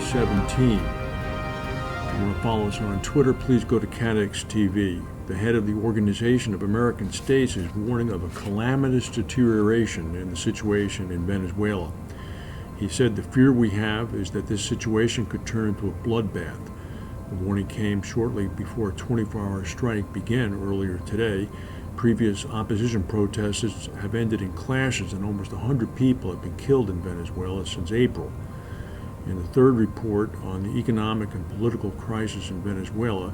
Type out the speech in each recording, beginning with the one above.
2017. If you want to follow us on Twitter, please go to CATEX TV. The head of the Organization of American States is warning of a calamitous deterioration in the situation in Venezuela. He said the fear we have is that this situation could turn into a bloodbath. The warning came shortly before a 24-hour strike began earlier today. Previous opposition protests have ended in clashes, and almost 100 people have been killed in Venezuela since April. In the third report on the economic and political crisis in Venezuela,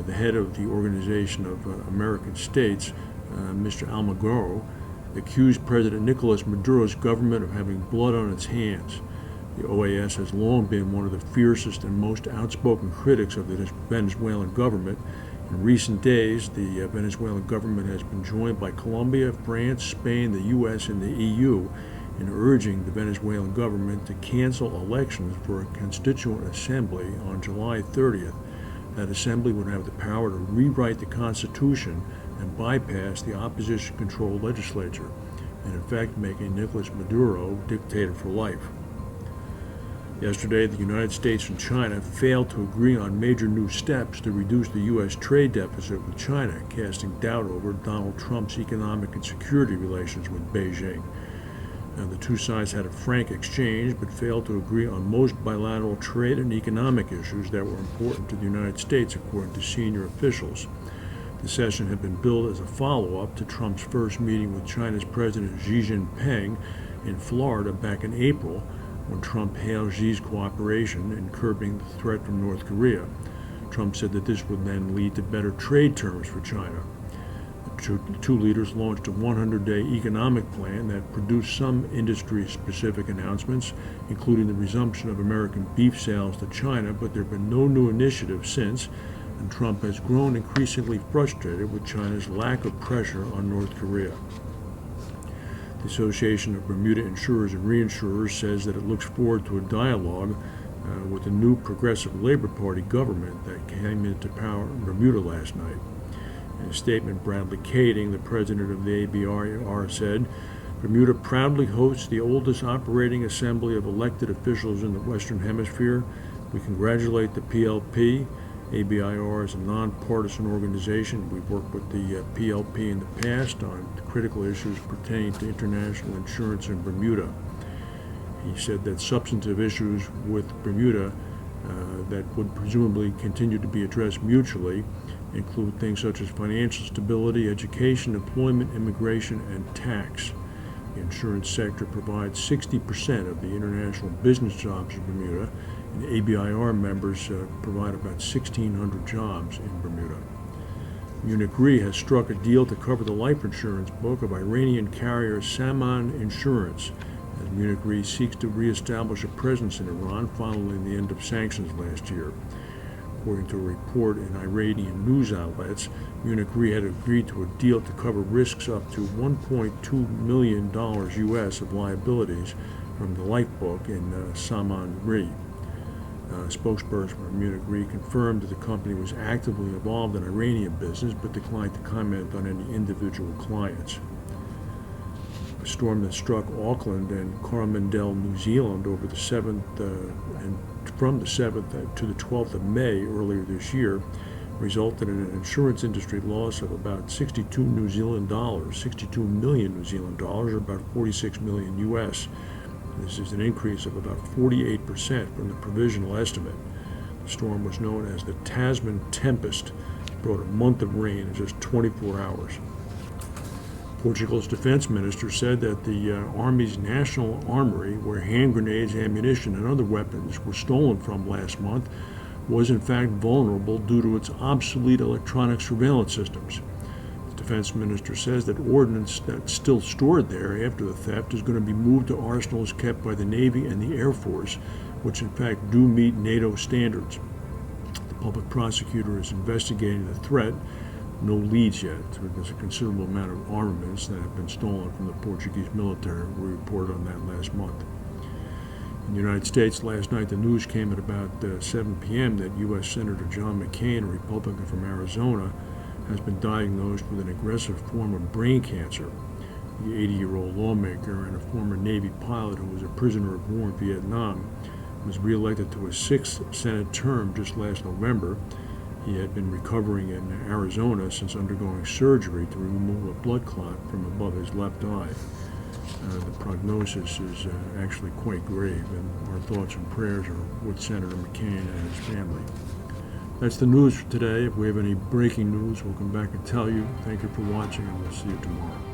the head of the Organization of American States, Mr. Almagro, accused President Nicolas Maduro's government of having blood on its hands. The OAS has long been one of the fiercest and most outspoken critics of the Venezuelan government. In recent days, the Venezuelan government has been joined by Colombia, France, Spain, the U.S., and the EU in urging the Venezuelan government to cancel elections for a constituent assembly on July 30th. That assembly would have the power to rewrite the Constitution and bypass the opposition-controlled legislature, and in fact making Nicolas Maduro dictator for life. Yesterday, the United States and China failed to agree on major new steps to reduce the U.S. trade deficit with China, casting doubt over Donald Trump's economic and security relations with Beijing. Now, the two sides had a frank exchange, but failed to agree on most bilateral trade and economic issues that were important to the United States, according to senior officials. The session had been billed as a follow-up to Trump's first meeting with China's President Xi Jinping in Florida back in April, when Trump hailed Xi's cooperation in curbing the threat from North Korea. Trump said that this would then lead to better trade terms for China. The two leaders launched a 100-day economic plan that produced some industry-specific announcements, including the resumption of American beef sales to China, but there have been no new initiatives since, and Trump has grown increasingly frustrated with China's lack of pressure on North Korea. The Association of Bermuda Insurers and Reinsurers says that it looks forward to a dialogue with the new Progressive Labor Party government that came into power in Bermuda last night. In a statement, Bradley Kading, the president of the ABR, said, "Bermuda proudly hosts the oldest operating assembly of elected officials in the Western Hemisphere. We congratulate the PLP. ABIR is a nonpartisan organization. We've worked with the PLP in the past on critical issues pertaining to international insurance in Bermuda." He said that substantive issues with Bermuda that would presumably continue to be addressed mutually include things such as financial stability, education, employment, immigration, and tax. The insurance sector provides 60% of the international business jobs in Bermuda, and ABIR members provide about 1,600 jobs in Bermuda. Munich Re has struck a deal to cover the life insurance book of Iranian carrier Tasman Insurance, as Munich Re seeks to reestablish a presence in Iran following the end of sanctions last year. According to a report in Iranian news outlets, Munich Re had agreed to a deal to cover risks up to $1.2 million U.S. of liabilities from the life book in Tasman Re. A spokesperson for Munich Re confirmed that the company was actively involved in Iranian business, but declined to comment on any individual clients. A storm that struck Auckland and Coromandel, New Zealand, over the 7th and from the 7th to the 12th of May earlier this year resulted in an insurance industry loss of about 62 million New Zealand dollars, or about 46 million U.S. This is an increase of about 48% from the provisional estimate. The storm was known as the Tasman Tempest, brought a month of rain in just 24 hours. Portugal's defense minister said that the Army's national armory, where hand grenades, ammunition, and other weapons were stolen from last month, was in fact vulnerable due to its obsolete electronic surveillance systems. The defense minister says that ordnance that's still stored there after the theft is going to be moved to arsenals kept by the Navy and the Air Force, which in fact do meet NATO standards. The public prosecutor is investigating the threat. No leads yet. There's a considerable amount of armaments that have been stolen from the Portuguese military. We reported on that last month. In the United States, last night the news came at about 7 p.m. that U.S. Senator John McCain, a Republican from Arizona, has been diagnosed with an aggressive form of brain cancer. The 80-year-old lawmaker and a former Navy pilot who was a prisoner of war in Vietnam was reelected to a 6th Senate term just last November. He had been recovering in Arizona since undergoing surgery to remove a blood clot from above his left eye. The prognosis is actually quite grave, and our thoughts and prayers are with Senator McCain and his family. That's the news for today. If we have any breaking news, we'll come back and tell you. Thank you for watching, and we'll see you tomorrow.